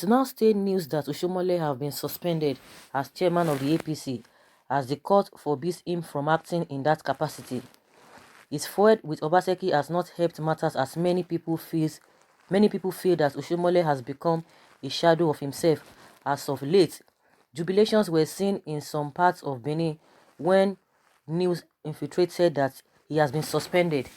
now state news that Oshiomole have been suspended as chairman of the APC as the court forbids him from acting in that capacity. His feud with Obaseki has not helped matters as many people feel that Oshiomole has become a shadow of himself as of late. Jubilations were seen in some parts of Benin when news infiltrated that he has been suspended.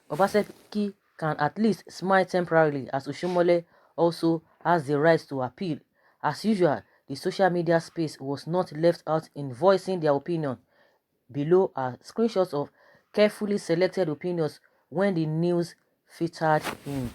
Obaseki can at least smile temporarily as Oshiomole also has the right to appeal. As usual, the social media space was not left out in voicing their opinion. Below are screenshots of carefully selected opinions when the news featured in.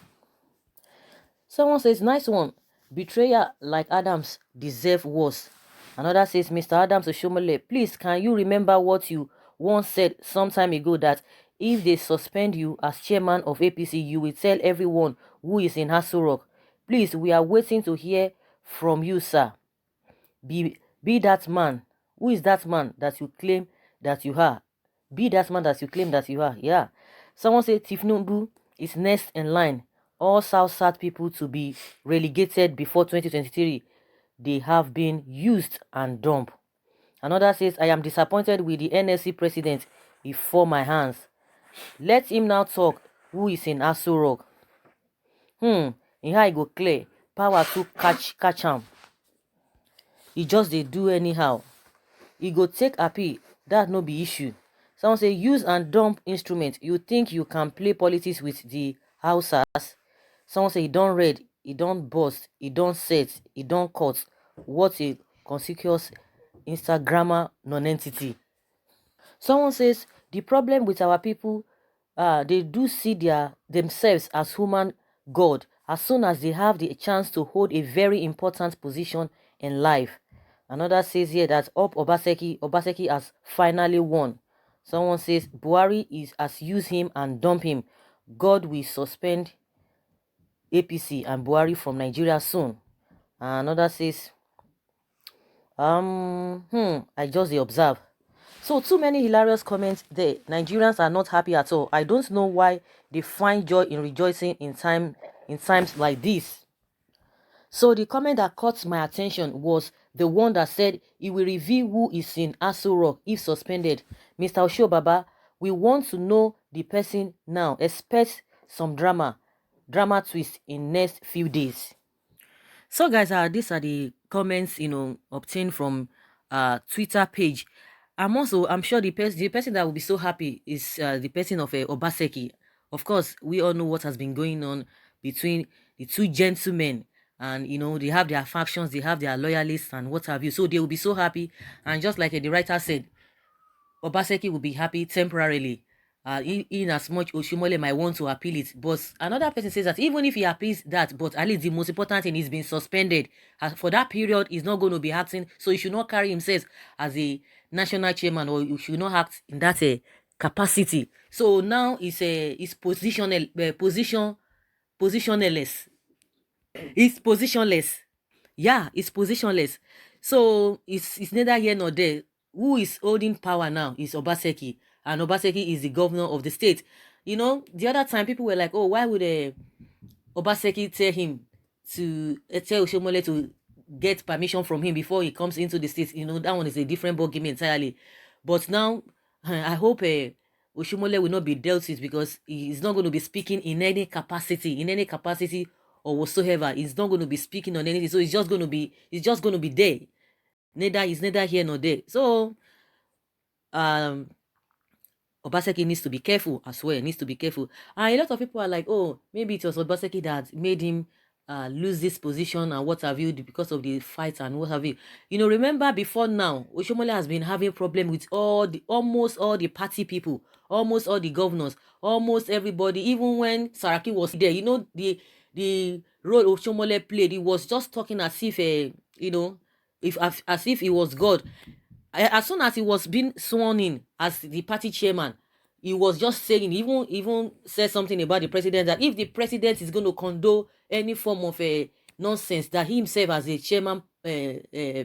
Someone says, nice one. Betrayer like Adams deserve worse. Another says, Mr. Adams Oshiomole, please can you remember what you once said some time ago that if they suspend you as chairman of APC, you will tell everyone who is in Ŕøćk. Please, we are waiting to hear from you, sir. Be that man. Who is that man that you claim that you are? Be that man that you claim that you are. Yeah. Someone said Tifnumbu is next in line. All South people to be relegated before 2023. They have been used and dumped. Another says, I am disappointed with the NSC president. He for my hands. Let him now talk. Who is in Ŕøćk? In how he go clear. Power to catch him. He just they do anyhow. He go take appeal. That no be issue. Someone say use and dump instrument. You think you can play politics with the Hausas? Someone say he don't read, he don't bust, he don't set, he don't cut. What a conspicuous Instagrammer non-entity. Someone says the problem with our people, they do see themselves as human god as soon as they have the chance to hold a very important position in life. Another says here that up Obaseki has finally won. Someone says Buhari has used him and dump him. God will suspend APC and Buhari from Nigeria soon. Another says, I just observe. So too many hilarious comments there. Nigerians are not happy at all. I don't know why they find joy in rejoicing in times like this. So the comment that caught my attention was the one that said he will reveal who is in Ŕøćk if suspended. Mr. Oshio we want to know the person now. Expect some drama twist in next few days. So guys, these are the comments obtained from Twitter page. I'm sure the person that will be so happy is the person of Obaseki. Of course, we all know what has been going on between the two gentlemen. And they have their factions, they have their loyalists and what have you. So they will be so happy. And just like the writer said, Obaseki will be happy temporarily. In as much Oshiomole might want to appeal it. But another person says that even if he appeals that, but at least the most important thing is being suspended. For that period, he's not going to be acting. So he should not carry himself as a national chairman, or he should not act in that capacity. So now it's positionless. It's positionless. Yeah, it's positionless. So it's neither here nor there. Who is holding power now is Obaseki. And Obaseki is the governor of the state. The other time people were like, oh, why would Obaseki tell him to tell Oshiomole to get permission from him before he comes into the state? That one is a different ballgame entirely. But now, I hope Oshiomole will not be dealt with, because he's not going to be speaking in any capacity or whatsoever. He's not going to be speaking on anything. So it's just going to be there. It's neither here nor there. So Obaseki needs to be careful as well. Needs to be careful. And a lot of people are like, oh, maybe it was Obaseki that made him lose this position and what have you, because of the fight and what have you. Remember before now, Oshiomole has been having problem with almost all the party people, almost all the governors, almost everybody. Even when Saraki was there, the role Oshiomole played, he was just talking as if as if he was God. As soon as he was being sworn in as the party chairman, he was just saying, even said something about the president, that if the president is going to condone any form of nonsense, that he himself as a chairman,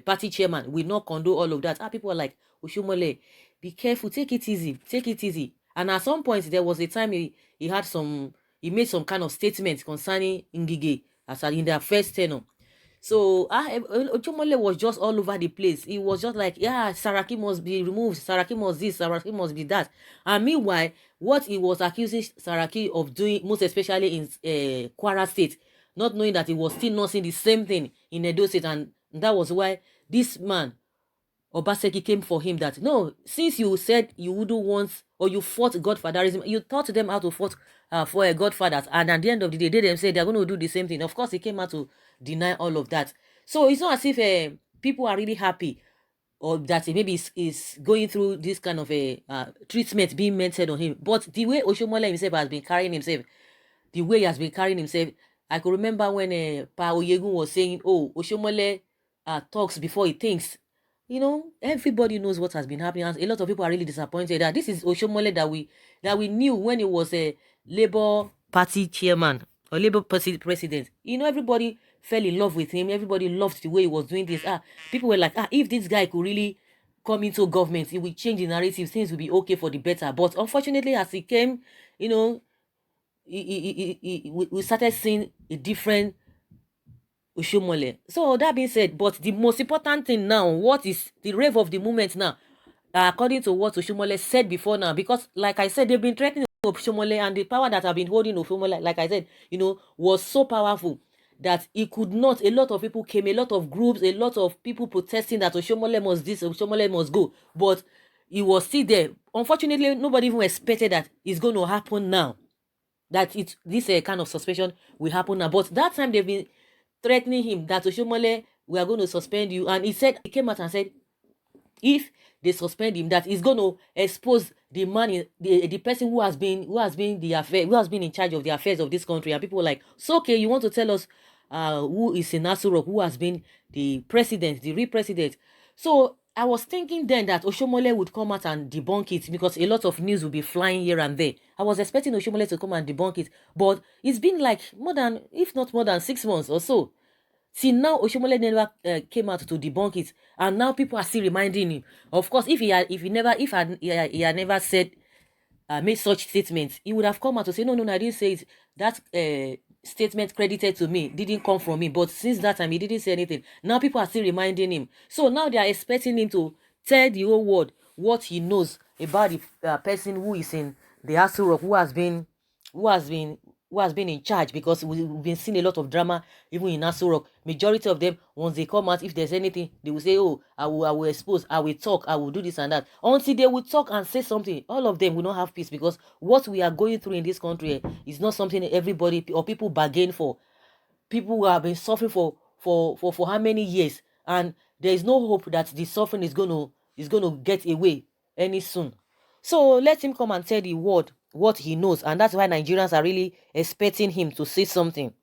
party chairman, will not condone all of that. People are like, Oshiomole, be careful, take it easy. And at some point, there was a time he made some kind of statement concerning Ngige as in their first tenure. So Oshiomole was just all over the place. He was just like, yeah, Saraki must be removed, Saraki must this, Saraki must be that. And meanwhile, what he was accusing Saraki of doing, most especially in Kwara State, not knowing that he was still nursing the same thing in Edo State, and that was why this man Obaseki came for him that, no, since you said you wouldn't want, or you fought godfatherism, you taught them how to fight for a godfather, and at the end of the day, they themselves, they're going to do the same thing. Of course, he came out to deny all of that. So it's not as if people are really happy, or that maybe is going through this kind of a treatment being meted on him. But the way Oshiomole himself has been carrying himself, the way he has been carrying himself, I could remember when Pa Oyegun was saying, oh, Oshiomole talks before he thinks. You know, everybody knows what has been happening, and a lot of people are really disappointed that this is Oshiomole that we knew when he was a Labour Party chairman or Labour Party president. You know, everybody fell in love with him. Everybody loved the way he was doing this. People were like, if this guy could really come into government, it will change the narrative. Things will be okay for the better. But unfortunately, as he came, you know, we started seeing a different Oshiomole. So that being said, but the most important thing now, what is the rave of the moment now, according to what Oshiomole said before now, because like I said, they've been threatening Oshiomole, and the power that have been holding Oshiomole, like I said, you know, was so powerful that he could not, a lot of people came, a lot of groups, a lot of people protesting that Oshiomole must this, Oshiomole must go, but he was still there. Unfortunately, nobody even expected that it's going to happen now, that this kind of suspension will happen now. But that time they've been threatening him that Oshiomole, we are going to suspend you, and he came out and said if they suspend him, that is going to expose the man, the person who has been in charge of the affairs of this country. And people were like, so okay, you want to tell us who is in Ŕøćk, who has been the president, the real president? So I was thinking then that Oshiomole would come out and debunk it, because a lot of news will be flying here and there. I was expecting Oshiomole to come and debunk it, but it's been like if not more than 6 months or so. See, now Oshiomole never came out to debunk it, and now people are still reminding him. Of course, if he had never said made such statements, he would have come out to say, no, I didn't say it. That statement credited to me didn't come from me. But since that time, he didn't say anything. Now people are still reminding him. So now they are expecting him to tell the whole world what he knows about the person who is in the Ŕøćk, who has been in charge, because we've been seeing a lot of drama even in Ŕøćk. Majority of them, once they come out, if there's anything, they will say, oh, I will expose, I will talk, I will do this and that. Until they will talk and say something, all of them will not have peace, because what we are going through in this country is not something everybody or people bargain for. People who have been suffering for how many years, and there is no hope that the suffering is going to get away any soon. So let him come and tell the world what he knows, and that's why Nigerians are really expecting him to say something.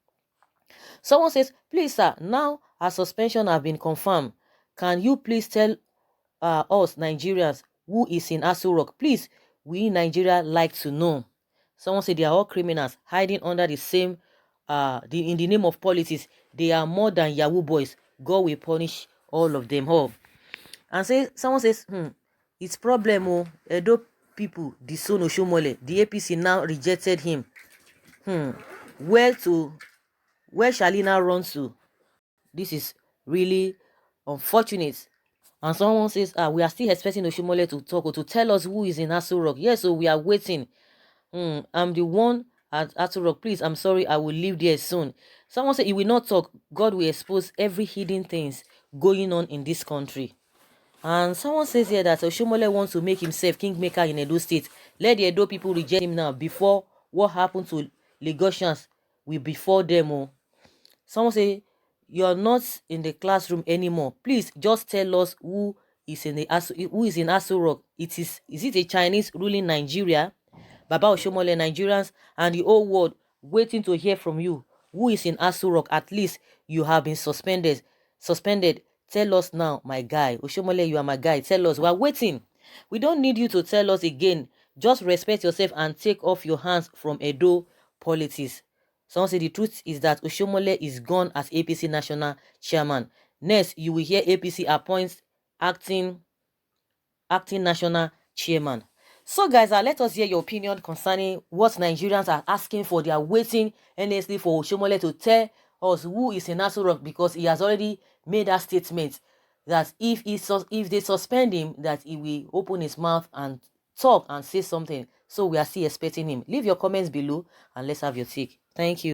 Someone says, please sir, now our suspension have been confirmed. Can you please tell us Nigerians who is in Ŕøćk? Please, we in Nigeria like to know. Someone said they are all criminals hiding under the same in the name of politics. They are more than Yahoo boys. God will punish all of them all. And someone says, it's problem. Edo people disown Oshiomole. The APC now rejected him. Where shall he now run to? This is really unfortunate. And someone says, we are still expecting Oshiomole to talk or to tell us who is in Ŕøćk. Yes, so we are waiting. I'm the one at Ŕøćk. Please, I'm sorry, I will leave there soon. Someone said, he will not talk. God will expose every hidden things going on in this country. And someone says here that Oshiomole wants to make himself kingmaker in Edo State. Let the Edo people reject him now before what happened to Lagosians will befall them. Someone say, you're not in the classroom anymore. Please just tell us who is in Ŕøćk. Is it a Chinese ruling Nigeria? Baba Oshiomole, Nigerians and the whole world waiting to hear from you. Who is in Ŕøćk? At least you have been suspended. Tell us now, my guy. Oshiomole, you are my guy. Tell us. We are waiting. We don't need you to tell us again. Just respect yourself and take off your hands from Edo politics. Someone say the truth is that Oshiomole is gone as APC national chairman. Next, you will hear APC appoints acting national chairman. So guys, let us hear your opinion concerning what Nigerians are asking for. They are waiting endlessly for Oshiomole to tell us who is in Aso Rock, because he has already made that statement that if they suspend him, that he will open his mouth and talk and say something. So we are still expecting him. Leave your comments below and let's have your take. Thank you.